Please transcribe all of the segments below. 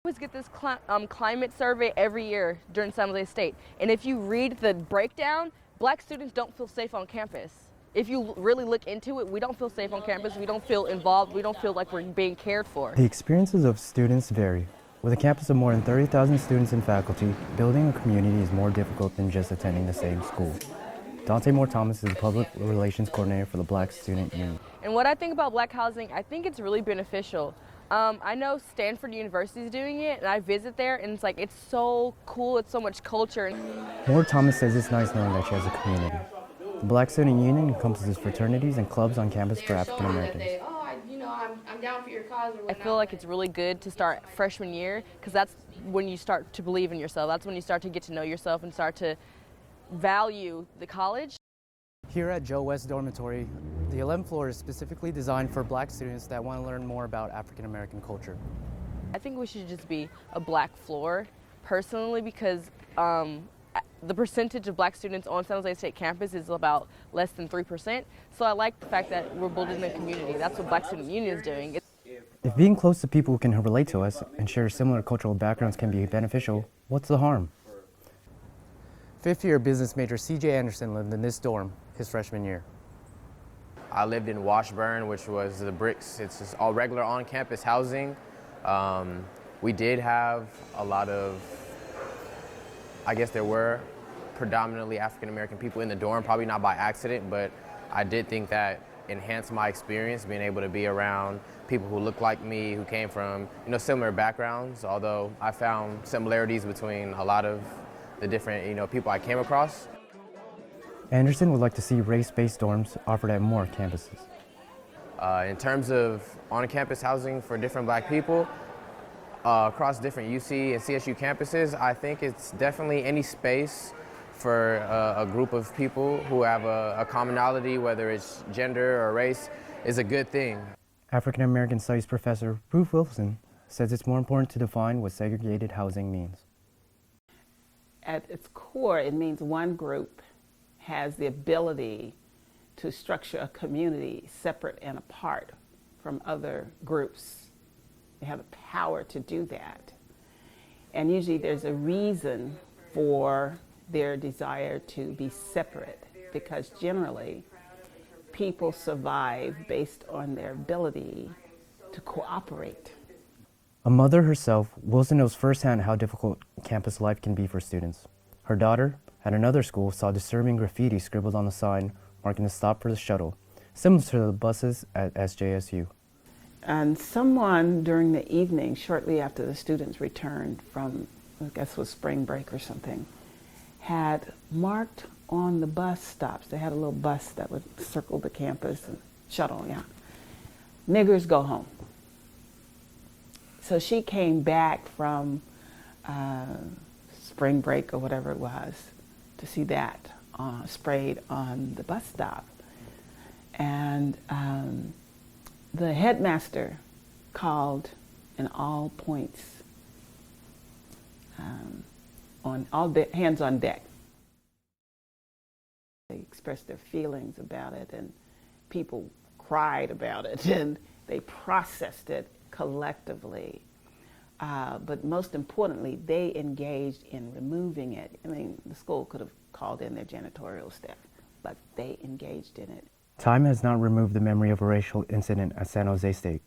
Always get this climate survey every year during San Jose State, and if you read the breakdown, black students don't feel safe on campus. If you really look into it, we don't feel safe on campus, we don't feel involved, we don't feel like we're being cared for. The experiences of students vary. With a campus of more than 30,000 students and faculty, building a community is more difficult than just attending the same school. Dante Moore Thomas is the Public Relations Coordinator for the Black Student Union. And what I think about black housing, I think it's really beneficial. I know Stanford University is doing it, and I visit there, and it's so cool, it's so much culture. Moore Thomas says it's nice knowing that she has a community. The Black Student Union encompasses fraternities and clubs on campus for African Americans. I'm down for your cause or whatnot. I feel like it's really good to start freshman year, because that's when you start to believe in yourself. That's when you start to get to know yourself and start to value the college. Here at Joe West Dormitory, the 11th floor is specifically designed for black students that want to learn more about African American culture. I think we should just be a black floor, personally, because the percentage of black students on San Jose State campus is about less than 3%. So I like the fact that we're building a community. That's what Black Student Union is doing. If being close to people who can relate to us and share similar cultural backgrounds can be beneficial, what's the harm? Fifth-year business major C.J. Anderson lived in this dorm his freshman year. I lived in Washburn, which was the Bricks. It's just all regular on-campus housing. We did have a lot of, I guess there were predominantly African-American people in the dorm, probably not by accident, but I did think that enhanced my experience, being able to be around people who look like me, who came from similar backgrounds, although I found similarities between a lot of the different people I came across. Anderson would like to see race-based dorms offered at more campuses. In terms of on-campus housing for different black people, across different UC and CSU campuses, I think it's definitely any space for a group of people who have a commonality, whether it's gender or race, is a good thing. African American Studies professor Ruth Wilson says it's more important to define what segregated housing means. At its core, it means one group has the ability to structure a community separate and apart from other groups. They have the power to do that. And usually there's a reason for their desire to be separate, because generally people survive based on their ability to cooperate. A mother herself, Wilson knows firsthand how difficult campus life can be for students. Her daughter, at another school, saw disturbing graffiti scribbled on the sign marking the stop for the shuttle, similar to the buses at SJSU. And someone during the evening, shortly after the students returned from, I guess it was spring break or something, had marked on the bus stops, they had a little bus that would circle the campus, and shuttle, niggers go home. So she came back from spring break or whatever it was to see that sprayed on the bus stop. And the headmaster called in all points, on all hands on deck. They expressed their feelings about it, and people cried about it, and they processed it collectively. But most importantly, they engaged in removing it. I mean, the school could have called in their janitorial staff, but they engaged in it. Time has not removed the memory of a racial incident at San Jose State.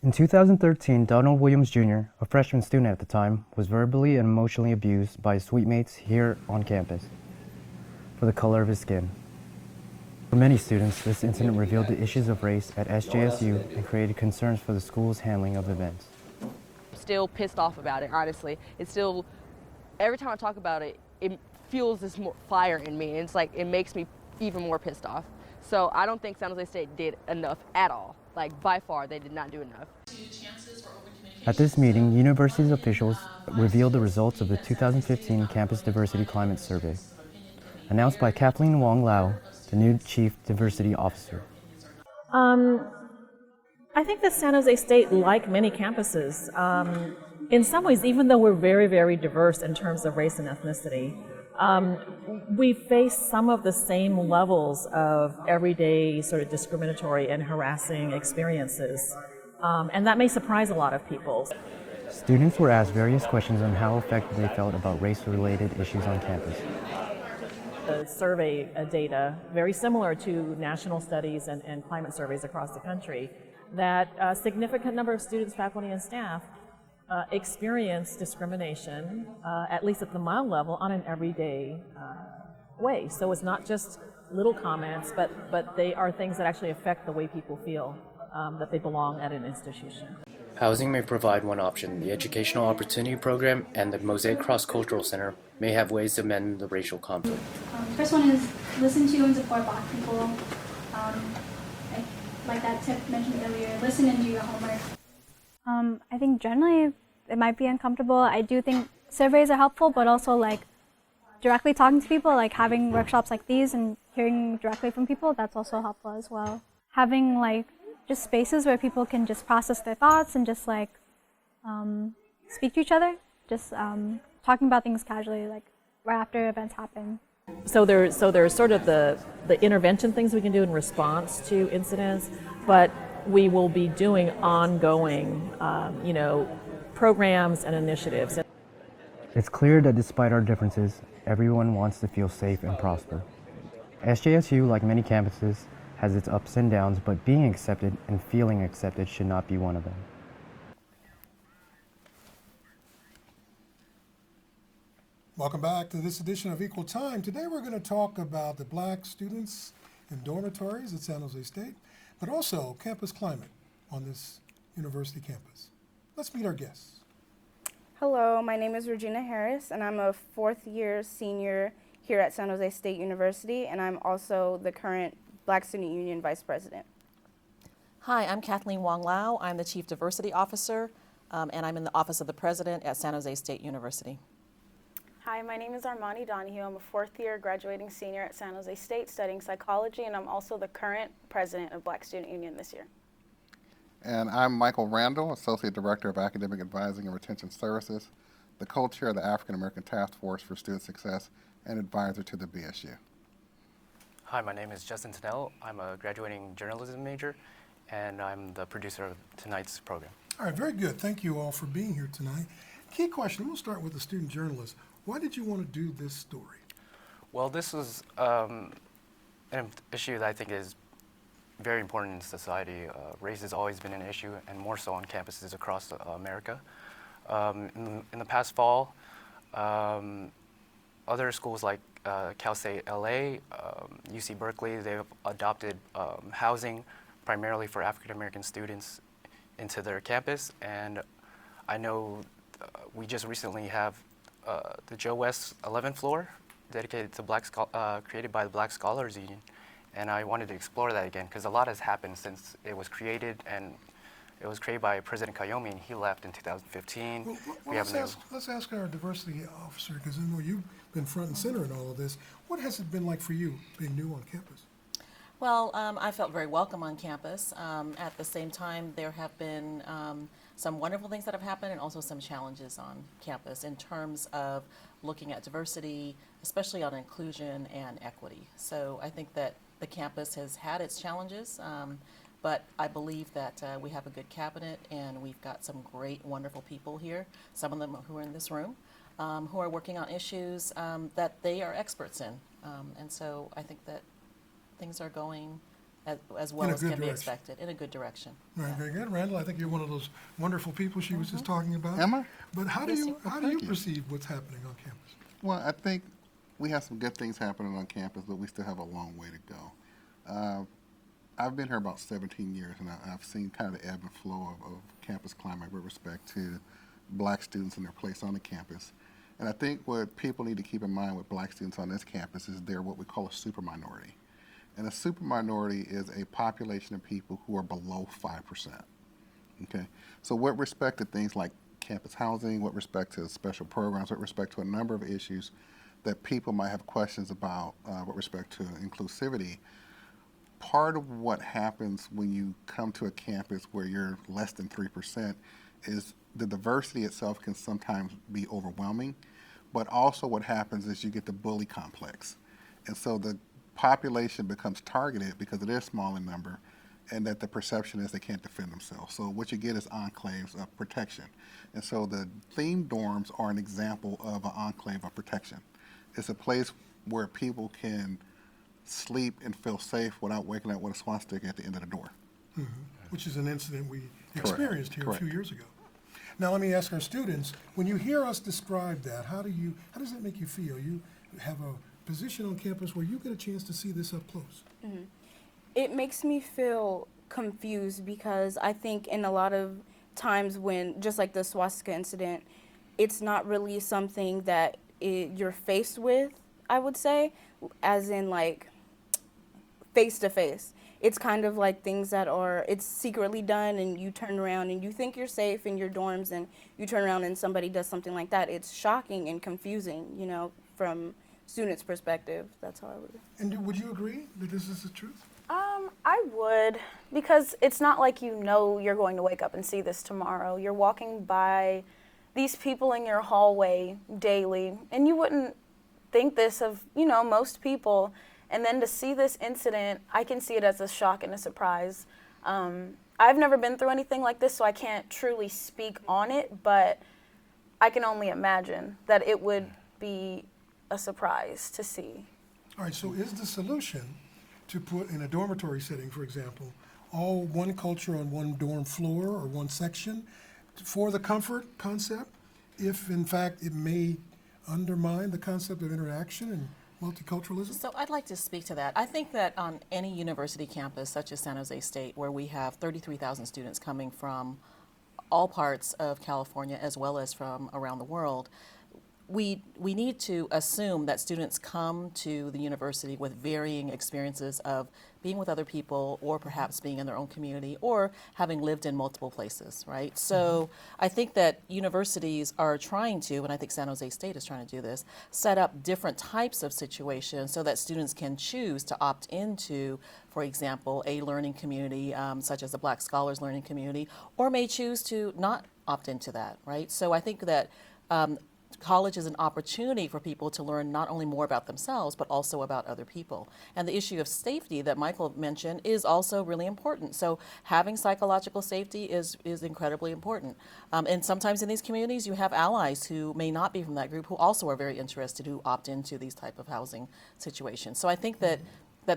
In 2013, Donald Williams Jr., a freshman student at the time, was verbally and emotionally abused by his suite mates here on campus for the color of his skin. For many students, this incident revealed the issues of race at SJSU and created concerns for the school's handling of events. I'm still pissed off about it, honestly. It's still, every time I talk about it, it fuels this more fire in me, and it's like, it makes me even more pissed off. So I don't think San Jose State did enough at all. Like, by far, they did not do enough. At this meeting, university's officials revealed the results of the 2015 Campus Diversity Climate Survey, announced by Kathleen Wong Lau, the new Chief Diversity Officer. I think that San Jose State, like many campuses, in some ways, even though we're very, very diverse in terms of race and ethnicity, we face some of the same levels of everyday sort of discriminatory and harassing experiences. And that may surprise a lot of people. Students were asked various questions on how affected they felt about race-related issues on campus. The survey data, very similar to national studies and climate surveys across the country, that a significant number of students, faculty, and staff experience discrimination, at least at the mild level, on an everyday way. So it's not just little comments, but they are things that actually affect the way people feel that they belong at an institution. Housing may provide one option. The Educational Opportunity Program and the Mosaic Cross-Cultural Center may have ways to mend the racial conflict. First one is listen to and support Black people. Like that tip mentioned earlier, listen and do your homework. I think generally it might be uncomfortable. I do think surveys are helpful, but also like directly talking to people, like having workshops like these and hearing directly from people, that's also helpful as well. Having like just spaces where people can just process their thoughts and just like speak to each other, just talking about things casually, like right after events happen. So there's sort of the intervention things we can do in response to incidents, but we will be doing ongoing, programs and initiatives. It's clear that despite our differences, everyone wants to feel safe and prosper. SJSU, like many campuses, has its ups and downs, but being accepted and feeling accepted should not be one of them. Welcome back to this edition of Equal Time. Today we're going to talk about the Black students in dormitories at San Jose State, but also campus climate on this university campus. Let's meet our guests. Hello, my name is Regina Harris, and I'm a fourth-year senior here at San Jose State University, and I'm also the current Black Student Union Vice President. Hi, I'm Kathleen Wong Lau. I'm the Chief Diversity Officer, and I'm in the Office of the President at San Jose State University. Hi, my name is Armani Donahue. I'm a fourth-year graduating senior at San Jose State studying psychology, and I'm also the current president of Black Student Union this year. And I'm Michael Randall, Associate Director of Academic Advising and Retention Services, the co-chair of the African American Task Force for Student Success, and advisor to the BSU. Hi, my name is Justin Tennell. I'm a graduating journalism major, and I'm the producer of tonight's program. All right, very good. Thank you all for being here tonight. Key question, we'll start with the student journalist. Why did you want to do this story? Well, this is an issue that I think is very important in society. Race has always been an issue, and more so on campuses across America. In the past fall, other schools like Cal State LA, UC Berkeley, they've adopted housing primarily for African American students into their campus, and I know we just recently have the Joe West 11th floor dedicated to created by the Black Scholars Union, and I wanted to explore that again because a lot has happened since it was created, and it was created by President Kayomi, and he left in 2015. Let's ask our diversity officer, because I know you've been front and center in all of this. What has it been like for you being new on campus? Well, I felt very welcome on campus. At the same time, there have been some wonderful things that have happened and also some challenges on campus in terms of looking at diversity, especially on inclusion and equity. So I think that the campus has had its challenges, but I believe that we have a good cabinet and we've got some great, wonderful people here, some of them who are in this room, who are working on issues that they are experts in. And so I think that things are going as well as can be expected, in a good direction. All right, very good. Randall, I think you're one of those wonderful people she was just talking about. Am I? But how do you perceive what's happening on campus? Well, I think we have some good things happening on campus, but we still have a long way to go. I've been here about 17 years, and I've seen kind of the ebb and flow of campus climate with respect to Black students and their place on the campus. And I think what people need to keep in mind with Black students on this campus is they're what we call a super minority. And a super minority is a population of people who are below 5%. Okay? So with respect to things like campus housing, with respect to special programs, with respect to a number of issues that people might have questions about with respect to inclusivity, part of what happens when you come to a campus where you're less than 3% is the diversity itself can sometimes be overwhelming, but also what happens is you get the bully complex. And so the population becomes targeted because it is small in number, and that the perception is they can't defend themselves. So what you get is enclaves of protection. And so the themed dorms are an example of an enclave of protection. It's a place where people can sleep and feel safe without waking up with a swastika at the end of the door. Which is an incident we Correct. experienced here Correct. a few years ago. Now let me ask our students, when you hear us describe that, how does that make you feel? You have a position on campus where you get a chance to see this up close. It makes me feel confused because I think in a lot of times when, just like the swastika incident, it's not really something that you're faced with, I would say, as in like face to face. It's kind of like things that it's secretly done and you turn around and you think you're safe in your dorms and you turn around and somebody does something like that. It's shocking and confusing, you know, from students' perspective. That's how I would. And would you agree that this is the truth? I would, because it's not like you know you're going to wake up and see this tomorrow. You're walking by these people in your hallway daily, and you wouldn't think this of, you know, most people. And then to see this incident, I can see it as a shock and a surprise. I've never been through anything like this, so I can't truly speak on it, but I can only imagine that it would be a surprise to see. All right, so is the solution to put in a dormitory setting, for example, all one culture on one dorm floor or one section for the comfort concept, if in fact it may undermine the concept of interaction and multiculturalism? So I'd like to speak to that. I think that on any university campus, such as San Jose State, where we have 33,000 students coming from all parts of California as well as from around the world, we need to assume that students come to the university with varying experiences of being with other people or perhaps being in their own community or having lived in multiple places, right? So I think that universities are trying to, and I think San Jose State is trying to do this, set up different types of situations so that students can choose to opt into, for example, a learning community such as the Black Scholars Learning Community, or may choose to not opt into that, right? So I think that college is an opportunity for people to learn not only more about themselves, but also about other people. And the issue of safety that Michael mentioned is also really important. So having psychological safety is incredibly important. And sometimes in these communities, you have allies who may not be from that group who also are very interested, who opt into these type of housing situations. So I think that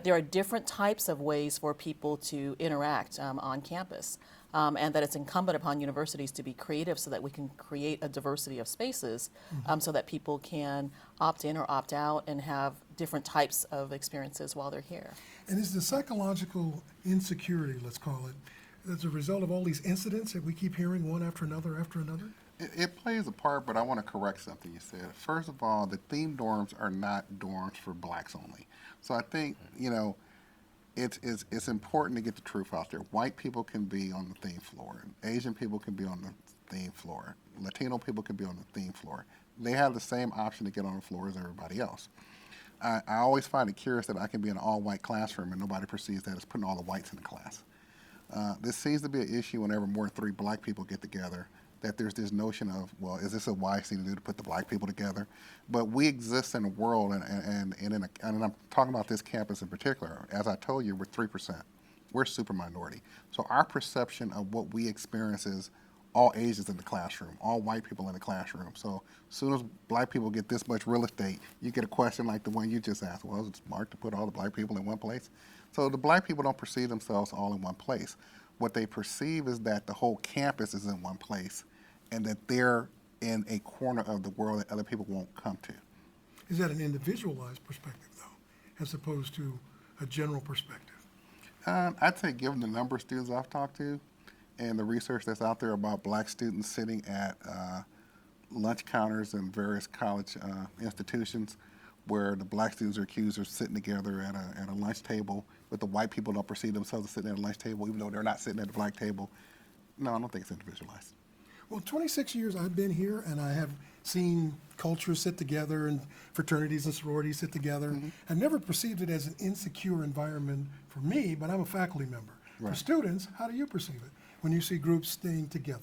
there are different types of ways for people to interact on campus. And that it's incumbent upon universities to be creative so that we can create a diversity of spaces so that people can opt in or opt out and have different types of experiences while they're here. And is the psychological insecurity, let's call it, as a result of all these incidents that we keep hearing one after another after another? It plays a part, but I want to correct something you said. First of all, the themed dorms are not dorms for blacks only. So I think, you know, it's important to get the truth out there. White people can be on the theme floor. Asian people can be on the theme floor. Latino people can be on the theme floor. They have the same option to get on the floor as everybody else. I always find it curious that I can be in an all-white classroom and nobody perceives that as putting all the whites in the class. This seems to be an issue whenever more than 3 black people get together, that there's this notion of, well, is this a wise thing to do to put the black people together? But we exist in a world, and I'm talking about this campus in particular. As I told you, we're 3%. We're super minority. So our perception of what we experience is all Asians in the classroom, all white people in the classroom. So as soon as black people get this much real estate, you get a question like the one you just asked. Well, is it smart to put all the black people in one place? So the black people don't perceive themselves all in one place. What they perceive is that the whole campus is in one place and that they're in a corner of the world that other people won't come to. Is that an individualized perspective, though, as opposed to a general perspective? I'd say given the number of students I've talked to and the research that's out there about black students sitting at lunch counters in various college institutions where the black students are accused of sitting together at a lunch table, but the white people don't perceive themselves as sitting at a lunch table even though they're not sitting at the black table. No, I don't think it's individualized. Well, 26 years I've been here, and I have seen cultures sit together and fraternities and sororities sit together. I've never perceived it as an insecure environment for me, but I'm a faculty member. Right. For students, how do you perceive it when you see groups staying together?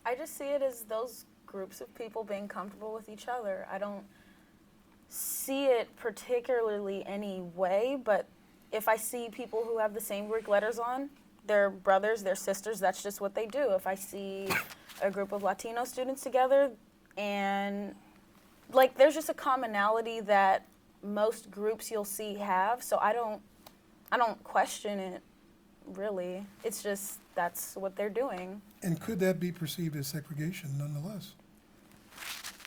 I just see it as those groups of people being comfortable with each other. I don't see it particularly any way, but if I see people who have the same Greek letters on, they're brothers, they're sisters, that's just what they do. If I see a group of Latino students together, and like there's just a commonality that most groups you'll see have, so I don't question it really. It's just that's what they're doing. And could that be perceived as segregation nonetheless?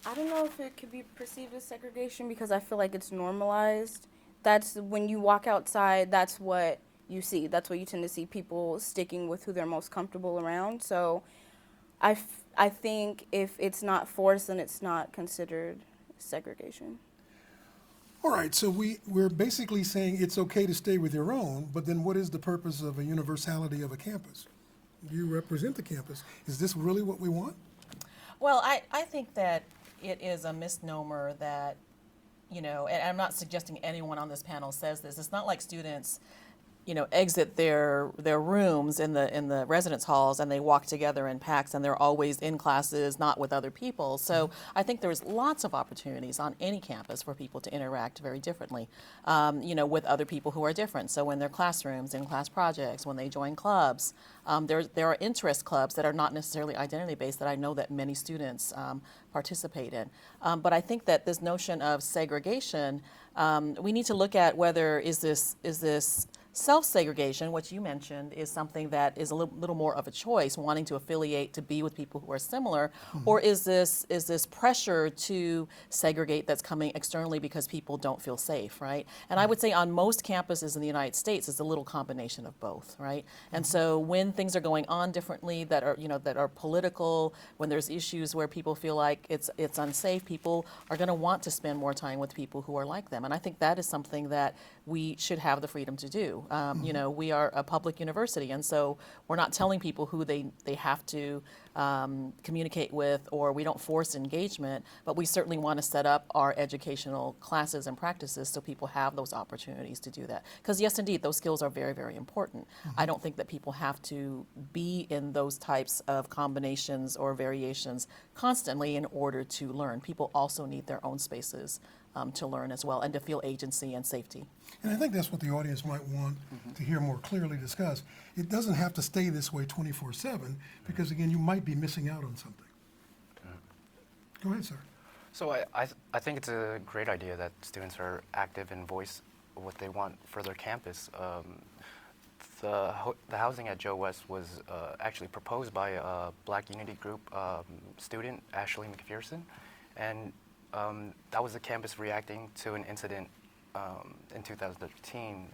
I don't know if it could be perceived as segregation because I feel like it's normalized. That's when you walk outside, that's what you see. That's what you tend to see, people sticking with who they're most comfortable around. So I think if it's not forced, then it's not considered segregation. All right, so we're basically saying it's okay to stay with your own, but then what is the purpose of a universality of a campus? You represent the campus. Is this really what we want? Well, I think that it is a misnomer that, you know, and I'm not suggesting anyone on this panel says this. It's not like students, you know, exit their rooms in the residence halls and they walk together in packs and they're always in classes, not with other people. So I think there's lots of opportunities on any campus for people to interact very differently, you know, with other people who are different. So in their classrooms, in class projects, when they join clubs, there are interest clubs that are not necessarily identity-based that I know that many students participate in. But I think that this notion of segregation, we need to look at whether is this self-segregation, which you mentioned, is something that is a little more of a choice, wanting to affiliate to be with people who are similar, or is this pressure to segregate that's coming externally because people don't feel safe, right? And I would say on most campuses in the United States, it's a little combination of both, right? And so when things are going on differently that are, you know, that are political, when there's issues where people feel like it's unsafe, people are going to want to spend more time with people who are like them. And I think that is something that we should have the freedom to do. You know, we are a public university, and so we're not telling people who they have to communicate with, or we don't force engagement, but we certainly want to set up our educational classes and practices so people have those opportunities to do that. Because yes, indeed, those skills are very, very important. I don't think that people have to be in those types of combinations or variations constantly in order to learn. People also need their own spaces to learn as well and to feel agency and safety. And I think that's what the audience might want to hear more clearly discussed. It doesn't have to stay this way 24/7 because, again, you might be missing out on something. Go ahead, sir. So I think it's a great idea that students are active and voice what they want for their campus. The housing at Joe West was actually proposed by a Black Unity Group student, Ashley McPherson, and that was the campus reacting to an incident in 2013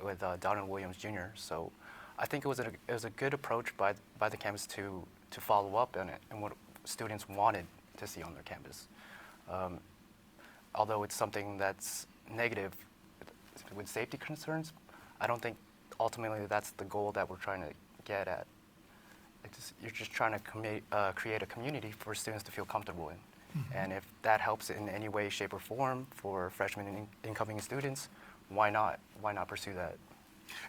with Donald Williams Jr. So I think it was a good approach by the campus to follow up on it and what students wanted to see on their campus. Although it's something that's negative with safety concerns, I don't think ultimately that's the goal that we're trying to get at. You're just trying to create a community for students to feel comfortable in. And if that helps in any way, shape, or form for freshmen and incoming students, why not? Why not pursue that?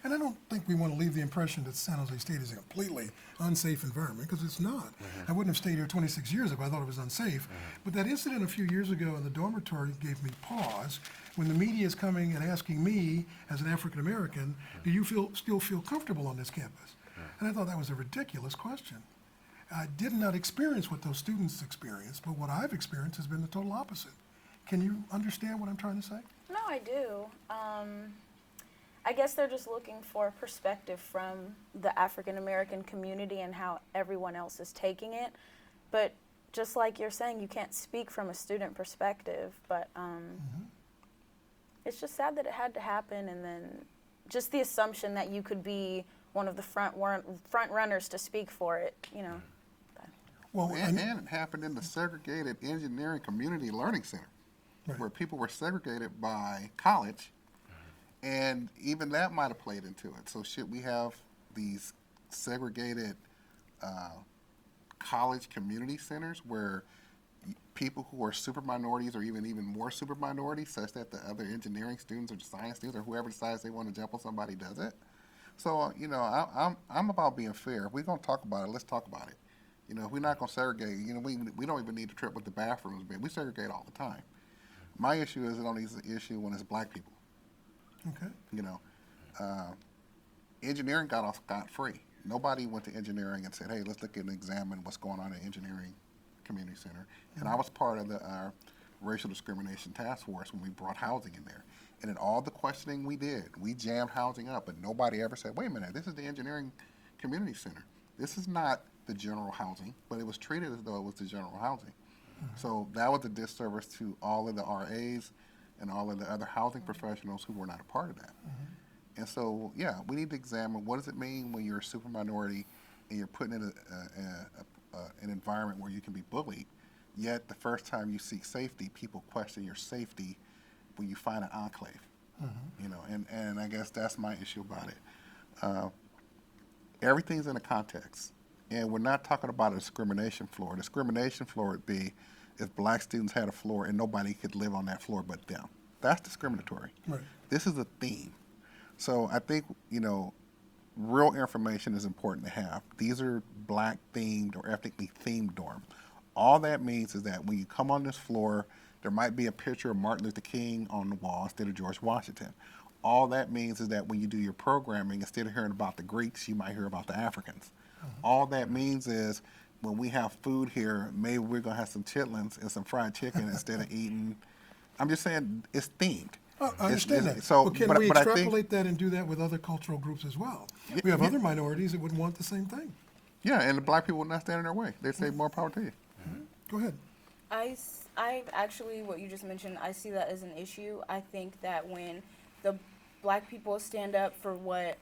And I don't think we want to leave the impression that San Jose State is a completely unsafe environment, because it's not. I wouldn't have stayed here 26 years if I thought it was unsafe. But that incident a few years ago in the dormitory gave me pause. When the media is coming and asking me, as an African American, do you still feel comfortable on this campus? And I thought that was a ridiculous question. I did not experience what those students experienced, but what I've experienced has been the total opposite. Can you understand what I'm trying to say? No, I do. I guess they're just looking for a perspective from the African American community and how everyone else is taking it. But just like you're saying, you can't speak from a student perspective, but it's just sad that it had to happen, and then just the assumption that you could be one of the front runners to speak for it, you know. Well, and it happened in the segregated engineering community learning center, where people were segregated by college, and even that might have played into it. So should we have these segregated college community centers where people who are super minorities or even more super minorities, such that the other engineering students or science students or whoever decides they want to jump on somebody does it? So, you know, I'm about being fair. If we're going to talk about it, let's talk about it. You know, if we're not going to segregate, you know, we don't even need to trip with the bathrooms, but we segregate all the time. My issue is it only is an issue when it's black people. Okay. You know, Engineering got off scot-free. Nobody went to engineering and said, hey, let's look at and examine what's going on at Engineering Community Center. And I was part of the racial discrimination task force when we brought housing in there. And in all the questioning we did, we jammed housing up, but nobody ever said, wait a minute, this is the Engineering Community Center. This is not the general housing, but it was treated as though it was the general housing. So that was a disservice to all of the RAs and all of the other housing professionals who were not a part of that. And so, yeah, we need to examine what does it mean when you're a super minority and you're put in an environment where you can be bullied, yet the first time you seek safety, people question your safety when you find an enclave. You know, and I guess that's my issue about it. Everything's in a context, and we're not talking about a discrimination floor. Discrimination floor would be if black students had a floor and nobody could live on that floor but them. That's discriminatory. Right. This is a theme. So I think, you know, real information is important to have. These are black themed or ethnically themed dorms. All that means is that when you come on this floor, there might be a picture of Martin Luther King on the wall instead of George Washington. All that means is that when you do your programming, instead of hearing about the Greeks, you might hear about the Africans. All that means is when we have food here, maybe we're going to have some chitlins and some fried chicken instead of eating. I'm just saying it's themed. Oh, I understand that. So, but can we I think, extrapolate that and do that with other cultural groups as well? We have other minorities that would want the same thing. yeah, and the black people would not stand in their way. They say more power to you. Go ahead. I actually, what you just mentioned, I see that as an issue. I think that when the black people stand up for what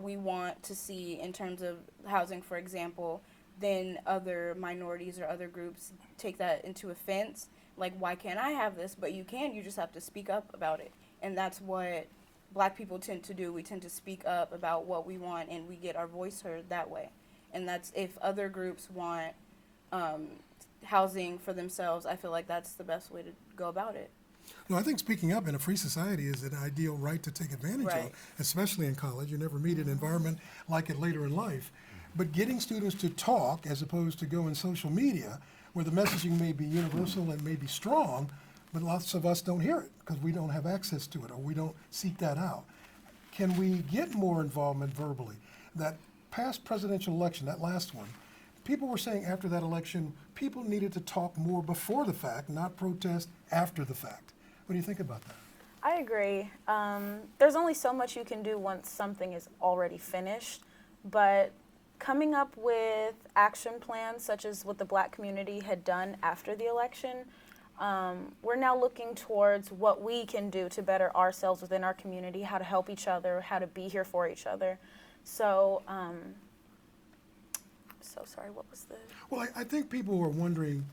we want to see in terms of housing, for example, then other minorities or other groups take that into offense. Like, why can't I have this? But you can, you just have to speak up about it. And that's what black people tend to do. We tend to speak up about what we want, and we get our voice heard that way. And that's, if other groups want housing for themselves, I feel like that's the best way to go about it. No, I think speaking up in a free society is an ideal right to take advantage Right. of, especially in college. You never meet an environment like it later in life. But getting students to talk as opposed to go in social media, where the messaging may be universal and may be strong, but lots of us don't hear it because we don't have access to it or we don't seek that out. Can we get more involvement verbally? That past presidential election, that last one, people were saying after that election, people needed to talk more before the fact, not protest after the fact. What do you think about that? I agree. There's only so much you can do once something is already finished, but coming up with action plans such as what the black community had done after the election, we're now looking towards what we can do to better ourselves within our community, how to help each other, how to be here for each other. So, so sorry, what was the... Well, I think people are wondering,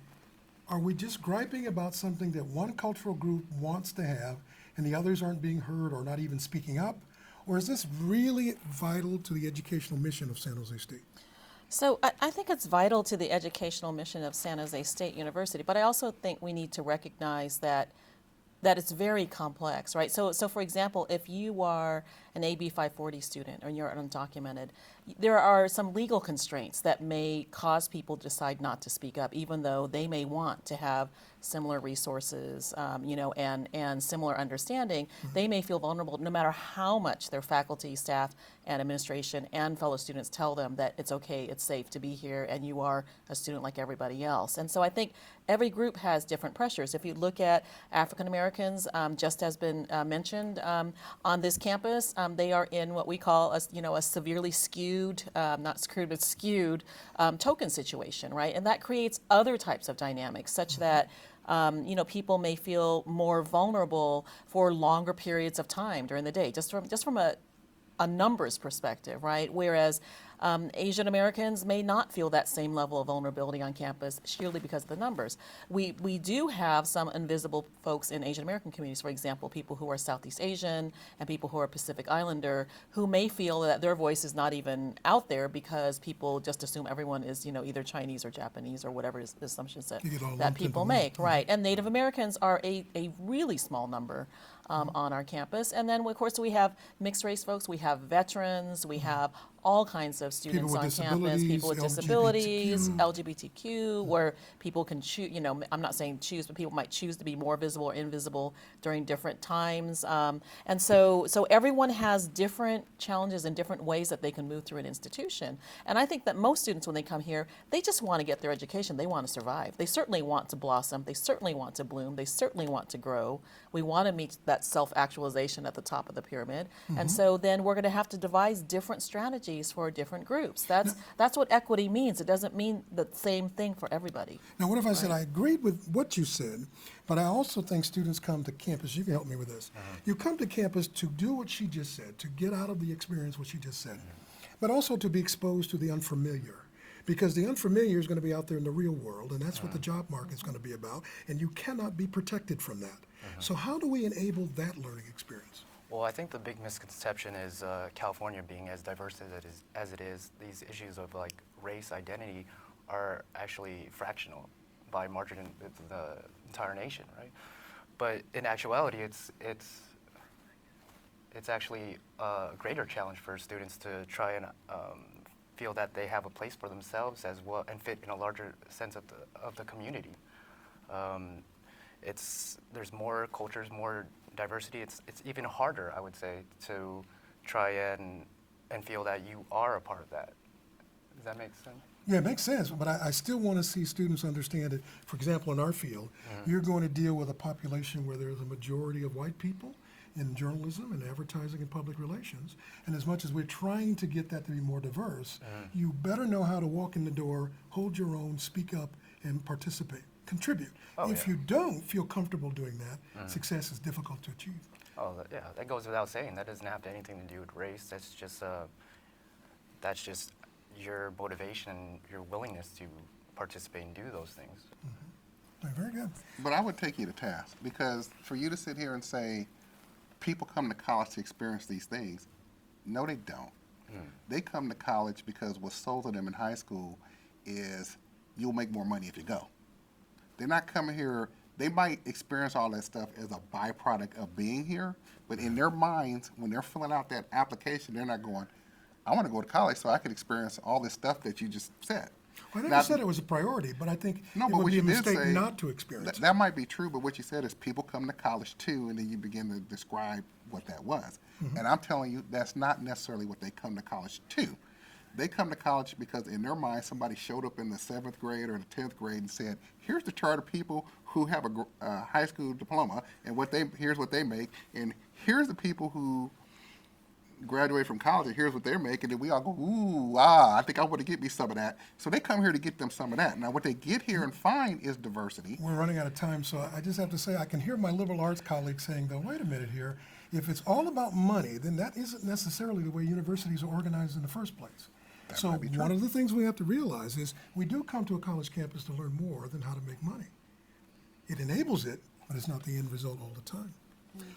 are we just griping about something that one cultural group wants to have and the others aren't being heard or not even speaking up? Or is this really vital to the educational mission of San Jose State? So I think it's vital to the educational mission of San Jose State University, but I also think we need to recognize that it's very complex, right? So for example, if you are an AB 540 student or you're undocumented, there are some legal constraints that may cause people to decide not to speak up, even though they may want to have similar resources, and similar understanding. They may feel vulnerable no matter how much their faculty, staff, and administration and fellow students tell them that it's okay, it's safe to be here, and you are a student like everybody else. And so I think every group has different pressures. If you look at African Americans, just has been mentioned on this campus, they are in what we call a severely skewed, not screwed, but skewed token situation, right? And that creates other types of dynamics, such that people may feel more vulnerable for longer periods of time during the day, just from a numbers perspective, right? Whereas Asian Americans may not feel that same level of vulnerability on campus sheerly because of the numbers. We do have some invisible folks in Asian American communities, for example, people who are Southeast Asian and people who are Pacific Islander, who may feel that their voice is not even out there because people just assume everyone is, either Chinese or Japanese or whatever is the assumptions that people make, right? And Native Americans are a really small number on our campus. And then, of course, we have mixed race folks, we have veterans, we have all kinds of students with on campus, people with disabilities, LGBTQ, where people can choose, you know, I'm not saying choose, but people might choose to be more visible or invisible during different times. And so everyone has different challenges and different ways that they can move through an institution. And I think that most students, when they come here, they just want to get their education. They want to survive. They certainly want to blossom. They certainly want to bloom. They certainly want to grow. We want to meet that self-actualization at the top of the pyramid. And so then we're going to have to devise different strategies for different groups. That's what equity means. It doesn't mean the same thing for everybody. Now, what if I said I agreed with what you said, but I also think students come to campus, you can help me with this. You come to campus to do what she just said, to get out of the experience what she just said, but also to be exposed to the unfamiliar. Because the unfamiliar is going to be out there in the real world, and that's what the job market is going to be about, and you cannot be protected from that. So how do we enable that learning experience? Well, I think the big misconception is California being as diverse as it is, these issues of like race identity are actually fractional by margin in the entire nation, right? But in actuality, it's actually a greater challenge for students to try and feel that they have a place for themselves as well and fit in a larger sense of the community. There's more cultures, more diversity. It's even harder, I would say, to try and feel that you are a part of that. Does that make sense? Yeah, it makes sense, but I still want to see students understand that, for example, in our field, you're going to deal with a population where there's a majority of white people in journalism and advertising and public relations. And as much as we're trying to get that to be more diverse, you better know how to walk in the door, hold your own, speak up, and participate, contribute. If you don't feel comfortable doing that, success is difficult to achieve. Oh, yeah, that goes without saying. That doesn't have anything to do with race. That's just your motivation and your willingness to participate and do those things. Very good. But I would take you to task, because for you to sit here and say people come to college to experience these things, no, they don't. They come to college because what's sold to them in high school is you'll make more money if you go. They're not coming here. They might experience all that stuff as a byproduct of being here, but in their minds, when they're filling out that application, they're not going, I want to go to college so I can experience all this stuff that you just said. Well, I never said it was a priority, but I think it would be a mistake not to experience it. That might be true, but what you said is people come to college too, and then you begin to describe what that was. And I'm telling you, that's not necessarily what they come to college to. They come to college because in their mind, somebody showed up in the 7th grade or the 10th grade and said, here's the chart of people who have a high school diploma, and here's what they make, and here's the people who graduate from college, and here's what they're making, and we all go, ooh, I think I want to get me some of that. So they come here to get them some of that. Now, what they get here and find is diversity. We're running out of time, so I just have to say, I can hear my liberal arts colleagues saying, though, wait a minute here, if it's all about money, then that isn't necessarily the way universities are organized in the first place. So one of the things we have to realize is we do come to a college campus to learn more than how to make money. It enables it, but it's not the end result all the time.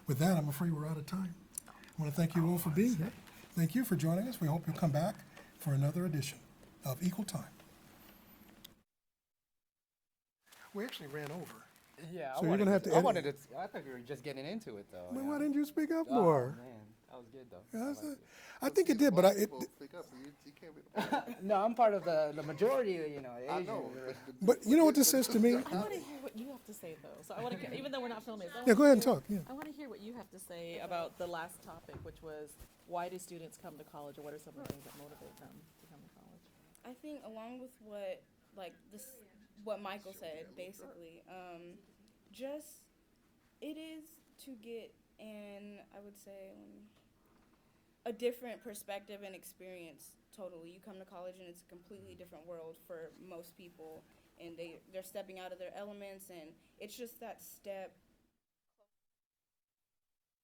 With that, I'm afraid we're out of time. I want to thank you all for being here. Thank you for joining us. We hope you'll come back for another edition of Equal Time. We actually ran over. Yeah, so you're gonna have to. I thought we were just getting into it, though. Well, why didn't you speak up more? Oh, man, that was good, though. Yeah, I think it did, but speak up. You can't be No, I'm part of the majority, you know. I know. But you know what this says to me? I want to hear what you have to say, though. So I want to, even though we're not filming, yeah, go ahead and talk. Yeah. I want to hear what you have to say about the last topic, which was why do students come to college, or what are some of the things that motivate them to come to college? I think along with what Michael said, basically, just it is to get in, I would say, a different perspective and experience. Totally, you come to college and it's a completely different world for most people, and they're stepping out of their elements, and it's just that step